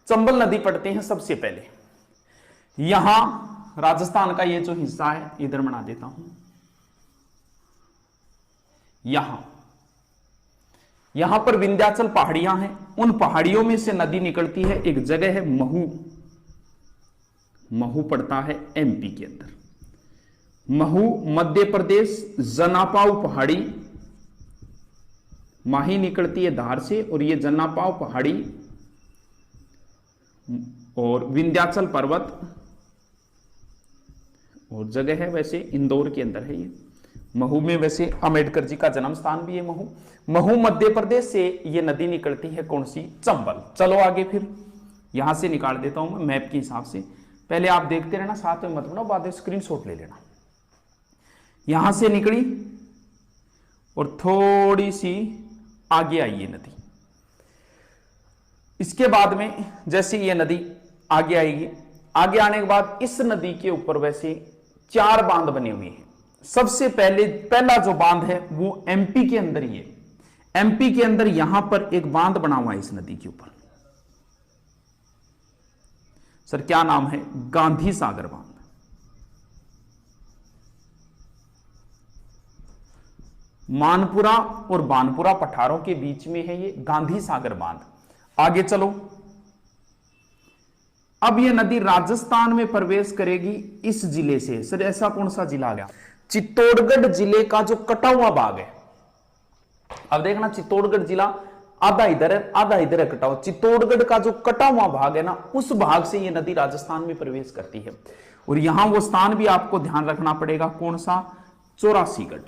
चंबल नदी पड़ते हैं सबसे पहले। यहां राजस्थान का ये जो हिस्सा है इधर बना देता हूं। यहां पर विंध्याचल पहाड़ियां हैं, उन पहाड़ियों में से नदी निकलती है। एक जगह है महू, महू पड़ता है एमपी के अंदर। महू मध्य प्रदेश, जनापाव पहाड़ी माही निकलती है धार से, और ये जनापाव पहाड़ी और विंध्याचल पर्वत और जगह है वैसे इंदौर के अंदर है ये। महू में वैसे अंबेडकर जी का जन्म स्थान भी है महू। महू मध्य प्रदेश से ये नदी निकलती है कौन सी? चंबल। चलो आगे फिर यहां से निकाल देता हूं मैं मैप के हिसाब से। पहले आप देखते रहना, साथ में मत बनाओ, बाद में स्क्रीनशॉट ले लेना। यहां से निकली और थोड़ी सी आगे आई ये नदी। इसके बाद में जैसे ये नदी आगे आएगी, आगे आने के बाद इस नदी के ऊपर वैसे 4 बांध बने हुए हैं। सबसे पहला जो बांध है वो एमपी के अंदर ही है। एमपी के अंदर यहां पर एक बांध बना हुआ है इस नदी के ऊपर। सर क्या नाम है? गांधी सागर बांध। मानपुरा और बानपुरा पठारों के बीच में है ये गांधी सागर बांध। आगे चलो, अब ये नदी राजस्थान में प्रवेश करेगी इस जिले से। सर ऐसा कौन सा जिला आ गया? चित्तौड़गढ़ जिले का जो कटा हुआ भाग है। अब देखना, चित्तौड़गढ़ जिला आधा इधर है आधा इधर है कटा हुआ। चित्तौड़गढ़ का जो कटा हुआ भाग है ना, उस भाग से ये नदी राजस्थान में प्रवेश करती है। और यहां वो स्थान भी आपको ध्यान रखना पड़ेगा, कौन सा? चौरासीगढ़।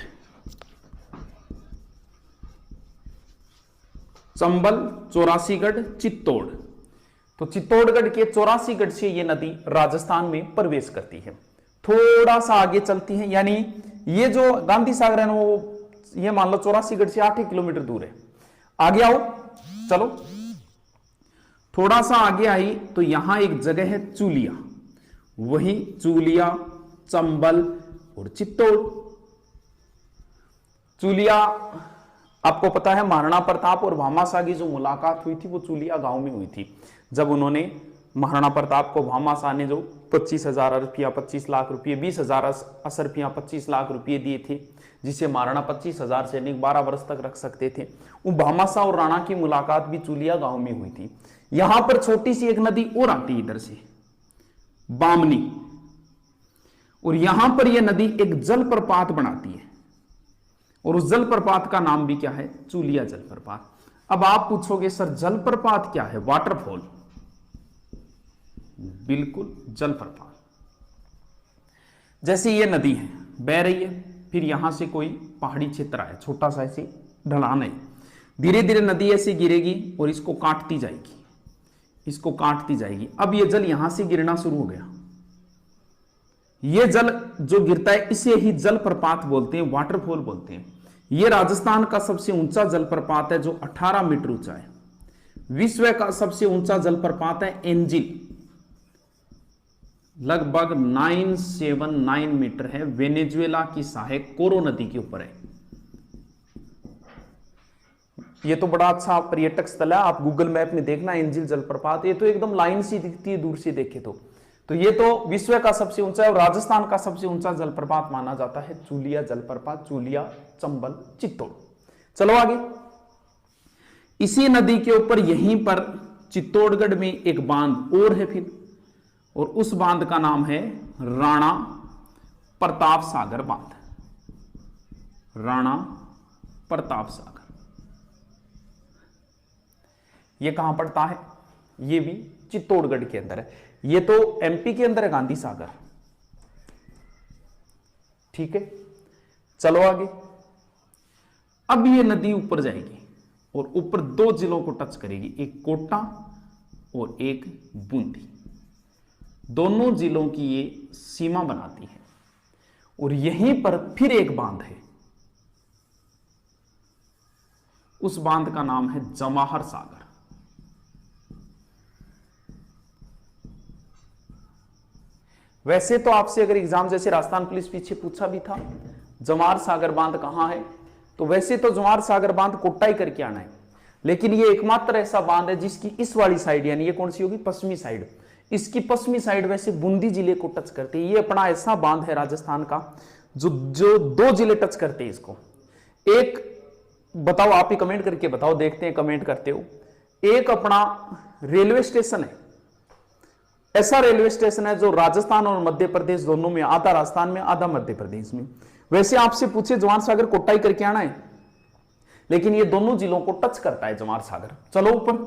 चंबल, चौरासीगढ़, चित्तौड़। तो चित्तौड़गढ़ के चौरासीगढ़ से ये नदी राजस्थान में प्रवेश करती है। थोड़ा सा आगे चलती है, यानी ये जो गांधी सागर है ना, वो ये मान लो चौरासीगढ़ से 8 किलोमीटर दूर है। आगे आओ, चलो थोड़ा सा आगे आई तो यहां एक जगह है चूलिया। वही चूलिया, चंबल और चित्तौड़। चूलिया आपको पता है, महाराणा प्रताप और भामाशाह की जो मुलाकात हुई थी वो चूलिया गांव में हुई थी। जब उन्होंने महाराणा प्रताप को भामाशाह ने जो 25,000 अरपिया 25 लाख रुपये, 20,000 असरपिया 25 लाख रुपये दिए थे, जिसे महाराणा 25,000 सैनिक 12 वर्ष तक रख सकते थे, वो भामाशाह और राणा की मुलाकात भी चूलिया गांव में हुई थी। यहां पर छोटी सी एक नदी और आती है इधर से, बामनी, और यहां पर यह नदी एक जलप्रपात बनाती है, और उस जलप्रपात का नाम भी क्या है? चूलिया जलप्रपात। अब आप पूछोगे सर जलप्रपात क्या है? वाटरफॉल। बिल्कुल जलप्रपात। जैसे ये नदी है बह रही है, फिर यहां से कोई पहाड़ी क्षेत्र आया, छोटा सा ऐसे ढलान है, धीरे धीरे नदी ऐसे गिरेगी और इसको काटती जाएगी, इसको काटती जाएगी। अब ये जल यहां से गिरना शुरू हो गया। ये जल जो गिरता है इसे ही जलप्रपात बोलते हैं, वाटरफॉल बोलते हैं। ये राजस्थान का सबसे ऊंचा जलप्रपात है जो 18 मीटर ऊंचा है। विश्व का सबसे ऊंचा जलप्रपात है एंजिल, लगभग 979 मीटर है। वेनेजुएला की सहायक कोरो नदी के ऊपर है। ये तो बड़ा अच्छा पर्यटक स्थल है, आप गूगल मैप में देखना एंजिल जलप्रपात। ये तो एकदम लाइन सी दिखती है दूर से देखे तो ये तो विश्व का सबसे ऊंचा है। और राजस्थान का सबसे ऊंचा जलप्रपात माना जाता है चूलिया जलप्रपात, चूलिया, चंबल, चित्तौड़। चलो आगे, इसी नदी के ऊपर यहीं पर चित्तौड़गढ़ में एक बांध और है फिर, और उस बांध का नाम है राणा प्रताप सागर बांध। राणा प्रताप सागर। ये कहां पड़ता है? ये भी चित्तौड़गढ़ के अंदर है। ये तो एमपी के अंदर है गांधी सागर। ठीक है, चलो आगे। अब ये नदी ऊपर जाएगी और ऊपर 2 जिलों को टच करेगी, एक कोटा और एक बूंदी। दोनों जिलों की ये सीमा बनाती है। और यहीं पर फिर एक बांध है, उस बांध का नाम है जवाहर सागर। वैसे तो आपसे अगर एग्जाम जैसे राजस्थान पुलिस पीछे पूछा भी था जवाहर सागर बांध कहां है, तो वैसे तो जवाहर सागर बांध कोटा ही करके आना है, लेकिन ये एकमात्र ऐसा बांध है जिसकी इस वाली साइड, यानी ये कौन सी होगी, पश्चिमी साइड, इसकी पश्चिमी साइड वैसे बूंदी जिले को टच करती है। ये अपना ऐसा बांध है राजस्थान का जो दो जिले टच करते हैं इसको। एक बताओ, आप ही कमेंट करके बताओ, देखते हैं कमेंट करते हो। एक अपना रेलवे स्टेशन है, ऐसा रेलवे स्टेशन है जो राजस्थान और मध्य प्रदेश दोनों में, आधा राजस्थान में आधा मध्य प्रदेश में। वैसे आपसे पूछे जवाहर सागर कोटा ही करके आना है, लेकिन ये दोनों जिलों को टच करता है जवाहर सागर। चलो ऊपर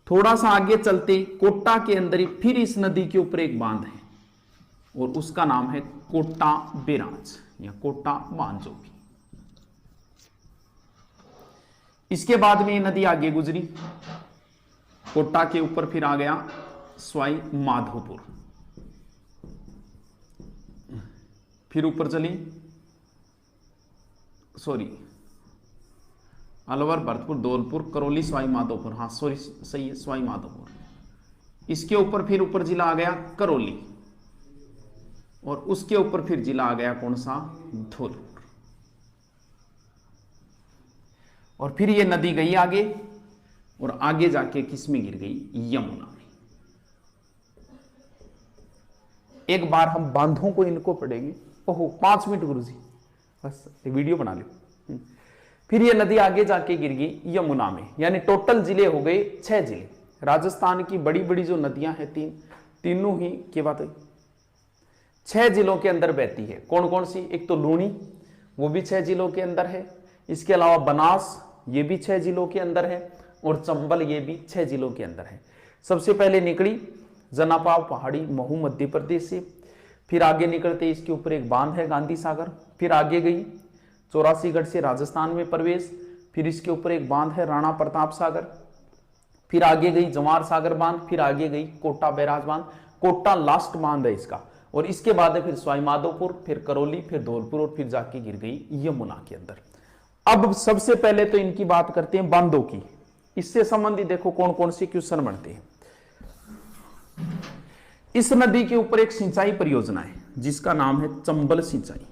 थोड़ा सा आगे चलते, कोटा के अंदर ही फिर इस नदी के ऊपर एक बांध है और उसका नाम है कोटा बैराज या कोटा बांध जो भी। इसके बाद में ये नदी आगे गुजरी, कोटा के ऊपर फिर आ गया सवाई माधोपुर, फिर ऊपर चली अलवर, भरतपुर, धौलपुर, करौली, सवाई माधोपुर, हाँ सॉरी सही है, सवाई माधोपुर। इसके ऊपर फिर ऊपर जिला आ गया करौली और उसके ऊपर फिर जिला आ गया कौन सा, धौलपुर। और फिर ये नदी गई आगे और आगे जाके किस में गिर गई, यमुना में। एक बार हम बांधों को इनको पढ़ेंगे। ओहो 5 मिनट गुरुजी, बस एक वीडियो बना लो। फिर ये नदी आगे जाके गिर गई यमुना में, यानी टोटल जिले हो गए 6 जिले। राजस्थान की बड़ी बड़ी जो नदियां हैं तीनों ही की बात है 6 जिलों के अंदर बहती है। कौन कौन सी, एक तो लूणी, वो भी 6 जिलों के अंदर है। इसके अलावा बनास, ये भी 6 जिलों के अंदर है। और चंबल, ये भी 6 जिलों के अंदर है। सबसे पहले निकली जनापाव पहाड़ी, महू, मध्य प्रदेश से। फिर आगे निकलते इसके ऊपर एक बांध है गांधी सागर। फिर आगे गई 84गढ़ से राजस्थान में प्रवेश। फिर इसके ऊपर एक बांध है राणा प्रताप सागर। फिर आगे गई जवाहर सागर बांध। फिर आगे गई कोटा बैराज बांध। कोटा लास्ट बांध है इसका। और इसके बाद है फिर सवाई माधोपुर, फिर करौली, फिर धौलपुर और फिर जाके गिर गई यमुना के अंदर। अब सबसे पहले तो इनकी बात करते हैं बांधों की। इससे संबंधित देखो कौन कौन से क्वेश्चन बनते हैं। इस नदी के ऊपर एक सिंचाई परियोजना है जिसका नाम है चंबल सिंचाई।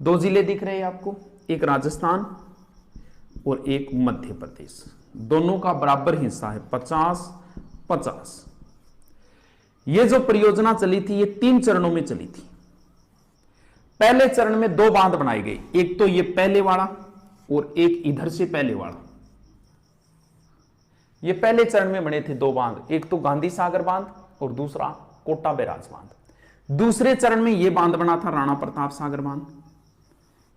दो जिले दिख रहे हैं आपको, एक राजस्थान और एक मध्य प्रदेश। दोनों का बराबर हिस्सा है 50-50। ये जो परियोजना चली थी ये 3 चरणों में चली थी। पहले चरण में 2 बांध बनाए गए, एक तो ये पहले वाला और एक इधर से पहले वाला। ये पहले चरण में बने थे 2 बांध, एक तो गांधी सागर बांध और दूसरा कोटा बैराज बांध। दूसरे चरण में ये बांध बना था राणा प्रताप सागर बांध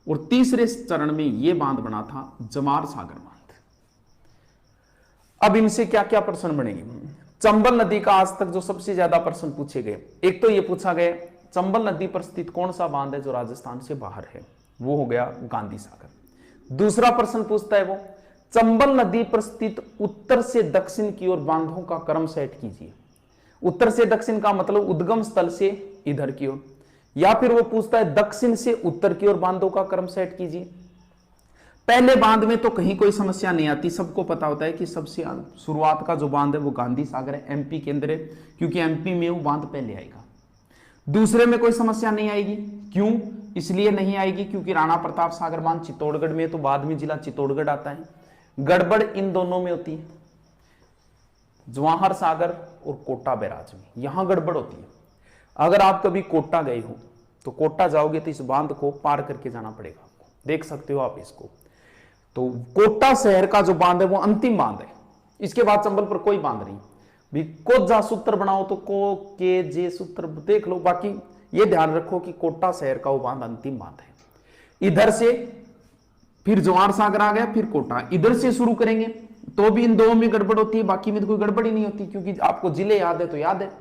और तीसरे चरण में ये बांध बना था जवाहर सागर बांध। अब इनसे क्या क्या प्रश्न बनेंगे। चंबल नदी का आज तक जो सबसे ज्यादा प्रश्न पूछे गए, एक तो ये पूछा गया चंबल नदी पर स्थित कौन सा बांध है जो राजस्थान से बाहर है, वो हो गया गांधी सागर। दूसरा प्रश्न पूछता है वो चंबल नदी पर स्थित उत्तर से दक्षिण की ओर बांधों का क्रम सेट कीजिए। उत्तर से दक्षिण का मतलब उद्गम स्थल से इधर की ओर, या फिर वो पूछता है दक्षिण से उत्तर की ओर बांधों का क्रम सेट कीजिए। पहले बांध में तो कहीं कोई समस्या नहीं आती, सबको पता होता है कि सबसे शुरुआत का जो बांध है वो गांधी सागर है, एमपी के अंदर है, क्योंकि एमपी में वो बांध पहले आएगा। दूसरे में कोई समस्या नहीं आएगी, क्यों? इसलिए नहीं आएगी क्योंकि राणा प्रताप सागर बांध चित्तौड़गढ़ में, तो बाद में जिला चित्तौड़गढ़ आता है। गड़बड़ इन दोनों में होती है, जवाहर सागर और कोटा बैराज में, यहां गड़बड़ होती है। अगर आप कभी कोटा गए हो तो कोटा जाओगे तो इस बांध को पार करके जाना पड़ेगा आपको, देख सकते हो आप इसको। तो कोटा शहर का जो बांध है वो अंतिम बांध है, इसके बाद चंबल पर कोई बांध नहीं। भी को जा सूत्र बनाओ तो को के जे सूत्र देख लो, बाकी ये ध्यान रखो कि कोटा शहर का वो बांध अंतिम बांध है। इधर से फिर जवाहर सागर आ गया, फिर कोटा, इधर से शुरू करेंगे तो भी इन दो में गड़बड़ होती है, बाकी में तो कोई गड़बड़ ही नहीं होती, क्योंकि आपको जिले याद है तो याद है।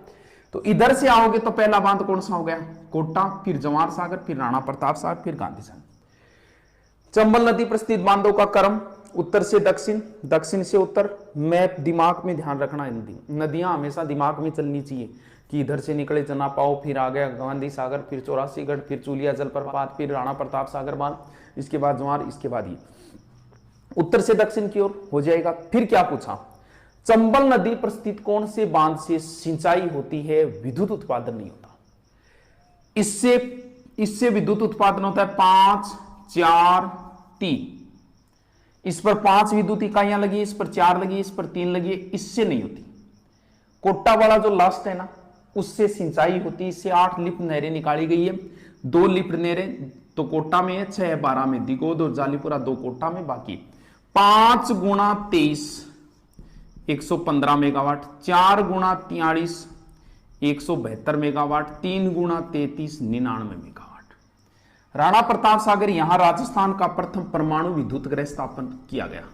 तो इधर से आओगे तो पहला बांध कौन सा हो गया? कोटा, फिर जवाहर सागर, फिर राणा प्रताप सागर, फिर गांधी सागर। चंबल नदी पर स्थित बांधों का क्रम उत्तर से दक्षिण, दक्षिण से उत्तर। मैप दिमाग में ध्यान रखना, नदियां हमेशा दिमाग में चलनी चाहिए कि इधर से निकले जनापाओ, फिर आ गया गांधी सागर, फिर 84गढ़, फिर चूलिया जलप्रपात, फिर राणा प्रताप सागर बांध, इसके बाद जवाहर, इसके बाद ये उत्तर से दक्षिण की ओर हो जाएगा। फिर क्या पूछा? चंबल नदी पर स्थित कौन से बांध से सिंचाई होती है, विद्युत उत्पादन नहीं होता। इससे विद्युत उत्पादन होता है 5 4 3, इस पर 5 विद्युत इकाइयां लगी, इस पर 4 लगी, इस पर 3 लगी, इससे नहीं होती। कोटा वाला जो लास्ट है ना, उससे सिंचाई होती, इससे 8 लिफ्ट नहरें निकाली गई है। 2 लिफ्ट नहरें तो कोटा में है, 6 12 में दिगोद और जालीपुरा 2 कोटा में, बाकी 5 गुणा 23 115 मेगावाट, 4 गुणा 43 172 मेगावाट, 3 गुणा 33 99 मेगावाट। राणा प्रताप सागर यहां राजस्थान का प्रथम परमाणु विद्युत गृह स्थापन किया गया,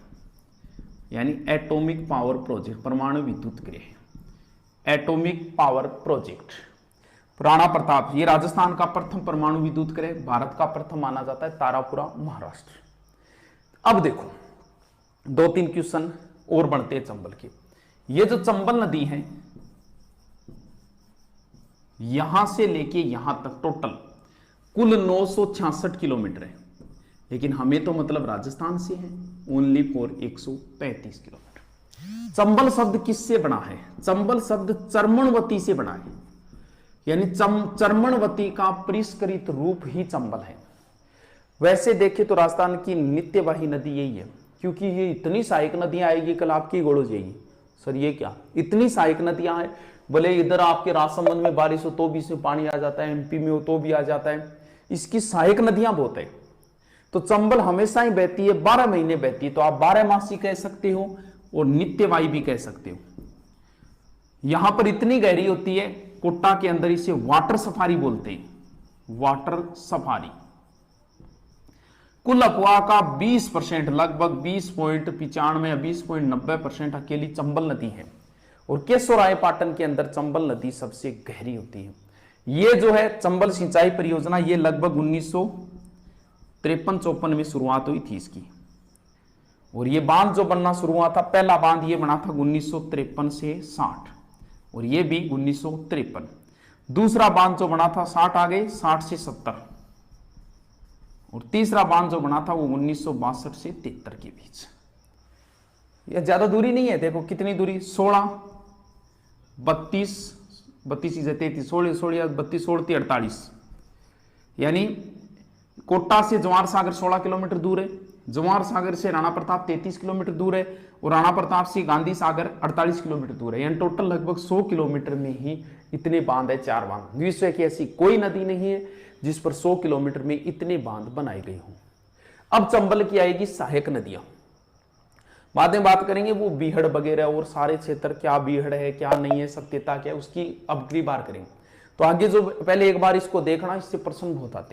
यानी एटॉमिक पावर प्रोजेक्ट, परमाणु विद्युत गृह, atomic power project. Rana Pratap, ये राजस्थान का प्रथम परमाणु विद्युत गृह, भारत का प्रथम माना जाता है तारापुरा महाराष्ट्र। अब देखो 2-3 क्वेश्चन और बनते हैं चंबल के। ये जो चंबल नदी है, यहां से लेके यहां तक टोटल कुल 966 किलोमीटर है, लेकिन हमें तो मतलब राजस्थान से है ओनली फॉर 135 किलोमीटर। चंबल शब्द किससे बना है? चंबल शब्द चर्मणवती से बना है, यानी चर्मणवती का परिष्कृत रूप ही चंबल है। वैसे देखें तो राजस्थान की नित्यवाही नदी यही है, क्योंकि ये इतनी सहायक नदियां आएगी, कल आपकी गोड़ो जाएगी सर ये क्या, इतनी सहायक नदियां हैं। भले इधर आपके राजसमंद में बारिश हो तो भी इसमें पानी आ जाता है, एमपी में हो तो भी आ जाता है, इसकी सहायक नदियां बहुत है। तो चंबल हमेशा ही बहती है, 12 महीने बहती है, तो आप 12 मासी कह सकते हो और नित्यवाही भी कह सकते हो। यहां पर इतनी गहरी होती है, कोटा के अंदर इसे वाटर सफारी बोलते हैं, वाटर सफारी। कुल अफवाह का 20% लगभग 20.95 या 20.90% अकेली चंबल नदी है, और केशोराय पाटन के अंदर चंबल नदी सबसे गहरी होती है। ये जो है चंबल सिंचाई परियोजना, ये लगभग 1953-54 में शुरुआत हुई थी इसकी, और ये बांध जो बनना शुरू हुआ था, पहला बांध ये बना था 1953 से 60, और ये भी 1953। दूसरा बांध जो बना था 60 आ गए, 60 से 70, और तीसरा बांध जो बना था वो 1962 से 73 के बीच। यह ज्यादा दूरी नहीं है, देखो कितनी दूरी, 16 32 32 33 16 16 32 16 48, यानी कोटा से जवाहर सागर 16 किलोमीटर दूर है, जवाहर सागर से राणा प्रताप 33 किलोमीटर दूर है, और राणा प्रताप से गांधी सागर 48 किलोमीटर दूर है, यानी टोटल लगभग 100 किलोमीटर में ही इतने बांध है, 4 बांध। विश्व की ऐसी कोई नदी नहीं है जिस पर 100 किलोमीटर में इतने बांध बनाए गए हों। अब चंबल की आएगी सहायक नदियां, बाद में बात करेंगे वो बीहड़ वगैरह और सारे क्षेत्र, क्या बीहड़ है क्या नहीं है, सत्यता क्या है, उसकी अब अगली बार करेंगे। तो आगे जो पहले एक बार इसको देखना, इससे प्रश्न बहुत आते हैं।